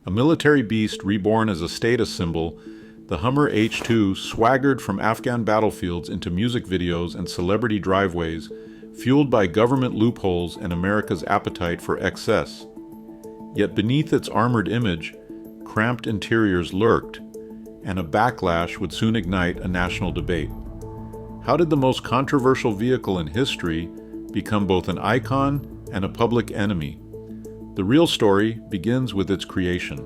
A military beast reborn as a status symbol, the Hummer H2 swaggered from Afghan battlefields into music videos and celebrity driveways, fueled by government loopholes and America's appetite for excess. Yet beneath its armored image, cramped interiors lurked, and a backlash would soon ignite a national debate. How did the most controversial vehicle in history become both an icon and a public enemy? The real story begins with its creation.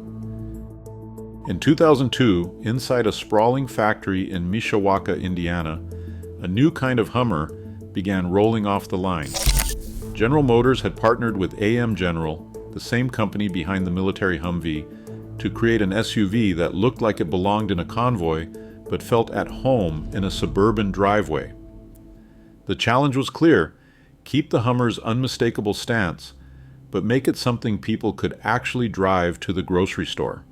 In 2002, inside a sprawling factory in Mishawaka, Indiana, a new kind of Hummer began rolling off the line. General Motors had partnered with AM General, the same company behind the military Humvee, to create an SUV that looked like it belonged in a convoy but felt at home in a suburban driveway. The challenge was clear: keep the Hummer's unmistakable stance, but make it something people could actually drive to the grocery store.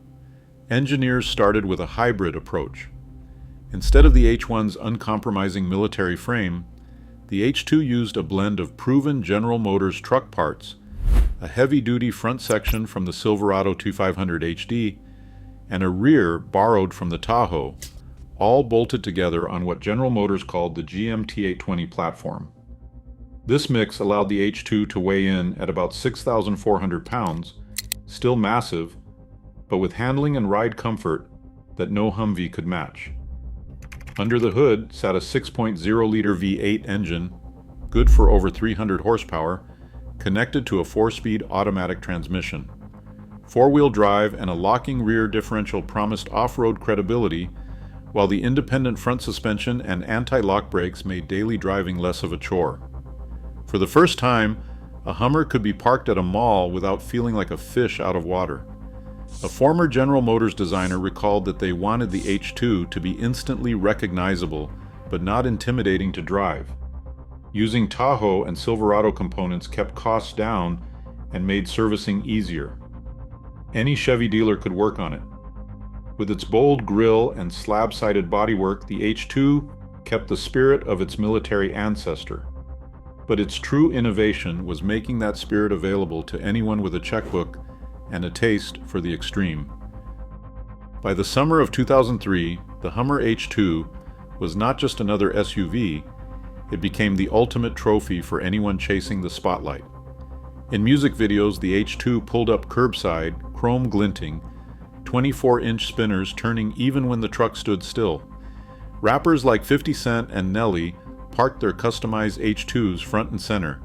Engineers started with a hybrid approach. Instead of the H1's uncompromising military frame, the H2 used a blend of proven General Motors truck parts, a heavy-duty front section from the Silverado 2500 HD, and a rear borrowed from the Tahoe, all bolted together on what General Motors called the GM-T820 platform. This mix allowed the H2 to weigh in at about 6,400 pounds, still massive, but with handling and ride comfort that no Humvee could match. Under the hood sat a 6.0-liter V8 engine, good for over 300 horsepower, connected to a 4-speed automatic transmission. Four-wheel drive and a locking rear differential promised off-road credibility, while the independent front suspension and anti-lock brakes made daily driving less of a chore. For the first time, a Hummer could be parked at a mall without feeling like a fish out of water. A former General Motors designer recalled that they wanted the H2 to be instantly recognizable, but not intimidating to drive. Using Tahoe and Silverado components kept costs down and made servicing easier. Any Chevy dealer could work on it. With its bold grille and slab-sided bodywork, the H2 kept the spirit of its military ancestor. But its true innovation was making that spirit available to anyone with a checkbook and a taste for the extreme. By the summer of 2003, the Hummer H2 was not just another SUV, it became the ultimate trophy for anyone chasing the spotlight. In music videos, the H2 pulled up curbside, chrome glinting, 24-inch spinners turning even when the truck stood still. Rappers like 50 Cent and Nelly parked their customized H2s front and center,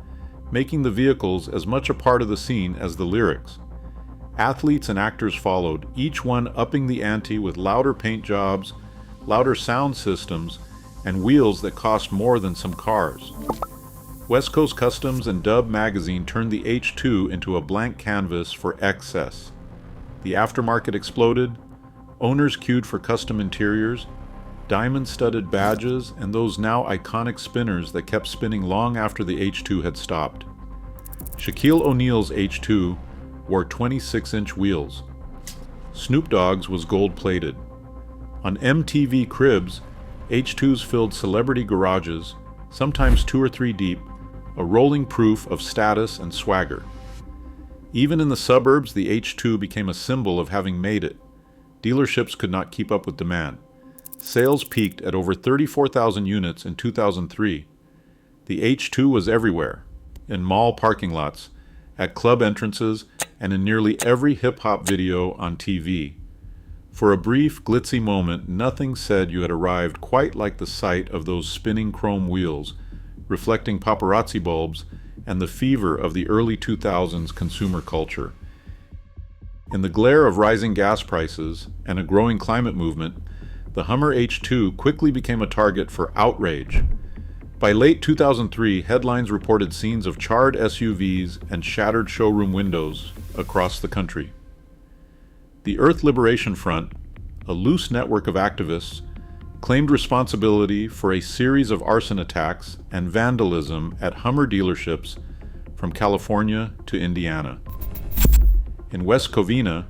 making the vehicles as much a part of the scene as the lyrics. Athletes and actors followed, each one upping the ante with louder paint jobs, louder sound systems, and wheels that cost more than some cars. West Coast Customs and Dub magazine turned the H2 into a blank canvas for excess. The aftermarket exploded, owners queued for custom interiors, diamond-studded badges, and those now iconic spinners that kept spinning long after the H2 had stopped. Shaquille O'Neal's H2 wore 26-inch wheels. Snoop Dogg's was gold-plated. On MTV Cribs, H2s filled celebrity garages, sometimes 2 or 3 deep, a rolling proof of status and swagger. Even in the suburbs, the H2 became a symbol of having made it. Dealerships could not keep up with demand. Sales peaked at over 34,000 units in 2003. The H2 was everywhere, in mall parking lots, at club entrances, and in nearly every hip-hop video on TV. For a brief, glitzy moment, nothing said you had arrived quite like the sight of those spinning chrome wheels, reflecting paparazzi bulbs, and the fever of the early 2000s consumer culture. In the glare of rising gas prices and a growing climate movement, the Hummer H2 quickly became a target for outrage. By late 2003, headlines reported scenes of charred SUVs and shattered showroom windows across the country. The Earth Liberation Front, a loose network of activists, claimed responsibility for a series of arson attacks and vandalism at Hummer dealerships from California to Indiana. In West Covina,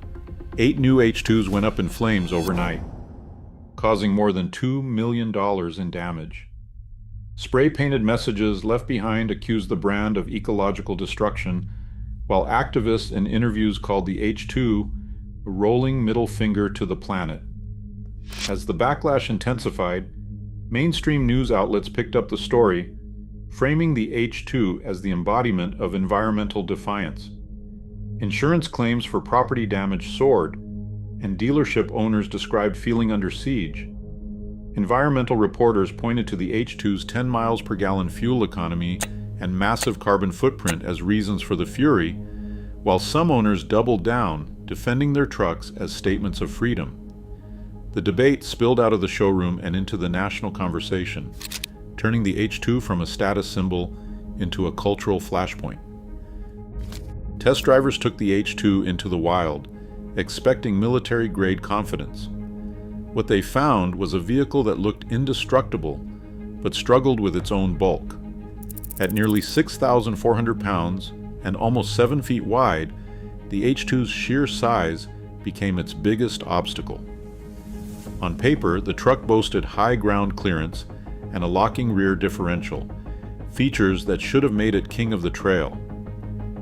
8 new H2s went up in flames overnight, causing more than $2 million in damage. Spray-painted messages left behind accused the brand of ecological destruction, while activists in interviews called the H2 a rolling middle finger to the planet. As the backlash intensified, mainstream news outlets picked up the story, framing the H2 as the embodiment of environmental defiance. Insurance claims for property damage soared, and dealership owners described feeling under siege. Environmental reporters pointed to the H2's 10 miles per gallon fuel economy and massive carbon footprint as reasons for the fury, while some owners doubled down, defending their trucks as statements of freedom. The debate spilled out of the showroom and into the national conversation, turning the H2 from a status symbol into a cultural flashpoint. Test drivers took the H2 into the wild, expecting military-grade confidence. What they found was a vehicle that looked indestructible, but struggled with its own bulk. At nearly 6,400 pounds and almost 7 feet wide, the H2's sheer size became its biggest obstacle. On paper, the truck boasted high ground clearance and a locking rear differential, features that should have made it king of the trail.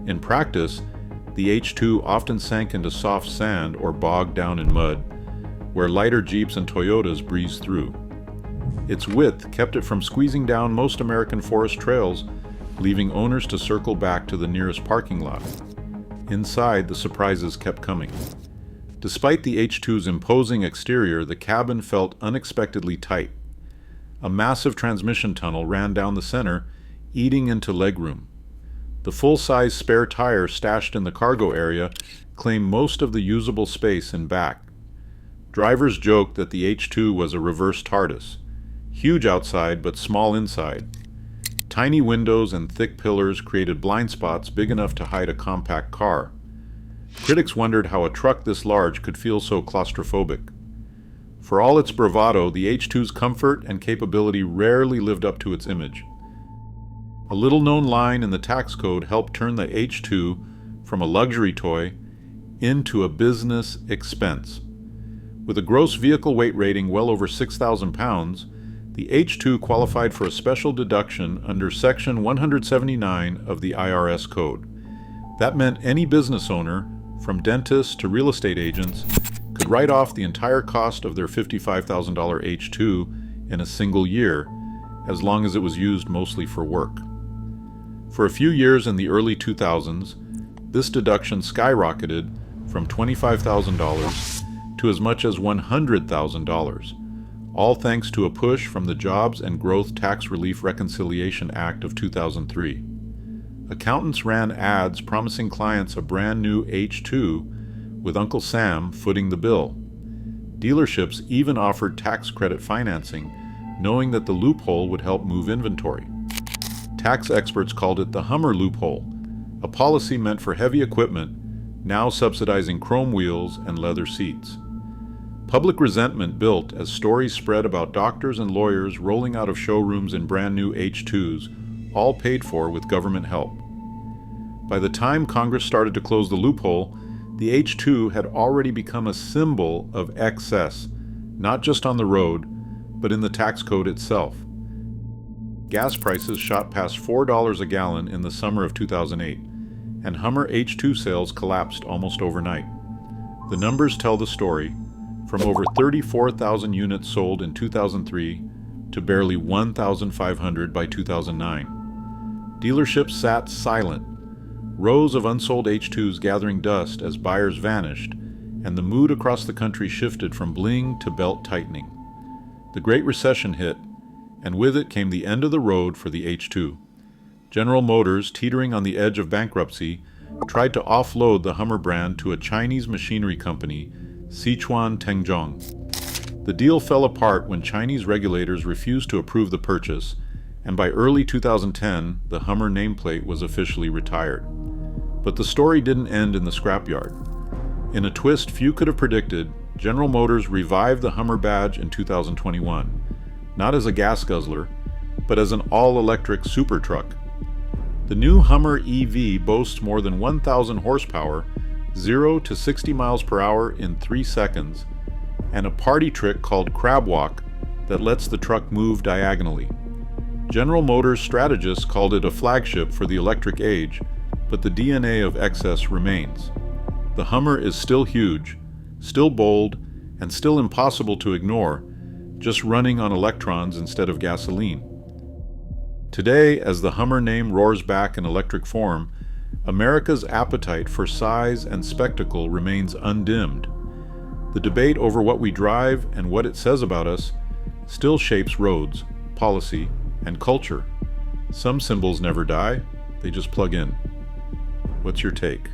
In practice, the H2 often sank into soft sand or bogged down in mud, where lighter Jeeps and Toyotas breezed through. Its width kept it from squeezing down most American forest trails, leaving owners to circle back to the nearest parking lot. Inside, the surprises kept coming. Despite the H2's imposing exterior, the cabin felt unexpectedly tight. A massive transmission tunnel ran down the center, eating into legroom. The full-size spare tire stashed in the cargo area claimed most of the usable space in back. Drivers joked that the H2 was a reverse TARDIS, huge outside but small inside. Tiny windows and thick pillars created blind spots big enough to hide a compact car. Critics wondered how a truck this large could feel so claustrophobic. For all its bravado, the H2's comfort and capability rarely lived up to its image. A little-known line in the tax code helped turn the H2 from a luxury toy into a business expense. With a gross vehicle weight rating well over 6,000 pounds, the H2 qualified for a special deduction under Section 179 of the IRS code. That meant any business owner, from dentists to real estate agents, could write off the entire cost of their $55,000 H2 in a single year, as long as it was used mostly for work. For a few years in the early 2000s, this deduction skyrocketed from $25,000 to as much as $100,000, all thanks to a push from the Jobs and Growth Tax Relief Reconciliation Act of 2003. Accountants ran ads promising clients a brand new H2 with Uncle Sam footing the bill. Dealerships even offered tax credit financing, knowing that the loophole would help move inventory. Tax experts called it the Hummer loophole, a policy meant for heavy equipment, now subsidizing chrome wheels and leather seats. Public resentment built as stories spread about doctors and lawyers rolling out of showrooms in brand new H2s, all paid for with government help. By the time Congress started to close the loophole, the H2 had already become a symbol of excess, not just on the road, but in the tax code itself. Gas prices shot past $4 a gallon in the summer of 2008, and Hummer H2 sales collapsed almost overnight. The numbers tell the story, from over 34,000 units sold in 2003 to barely 1,500 by 2009. Dealerships sat silent, rows of unsold H2s gathering dust as buyers vanished, and the mood across the country shifted from bling to belt tightening. The Great Recession hit, and with it came the end of the road for the H2. General Motors, teetering on the edge of bankruptcy, tried to offload the Hummer brand to a Chinese machinery company, Sichuan Tengzhong. The deal fell apart when Chinese regulators refused to approve the purchase, and by early 2010, the Hummer nameplate was officially retired. But the story didn't end in the scrapyard. In a twist few could have predicted, General Motors revived the Hummer badge in 2021, not as a gas guzzler, but as an all-electric super truck. The new Hummer EV boasts more than 1,000 horsepower, 0 to 60 miles per hour in 3 seconds, and a party trick called crab walk that lets the truck move diagonally. General Motors strategists called it a flagship for the electric age, but the DNA of excess remains. The Hummer is still huge, still bold, and still impossible to ignore, just running on electrons instead of gasoline. Today, as the Hummer name roars back in electric form, America's appetite for size and spectacle remains undimmed. The debate over what we drive and what it says about us still shapes roads, policy, and culture. Some symbols never die, they just plug in. What's your take?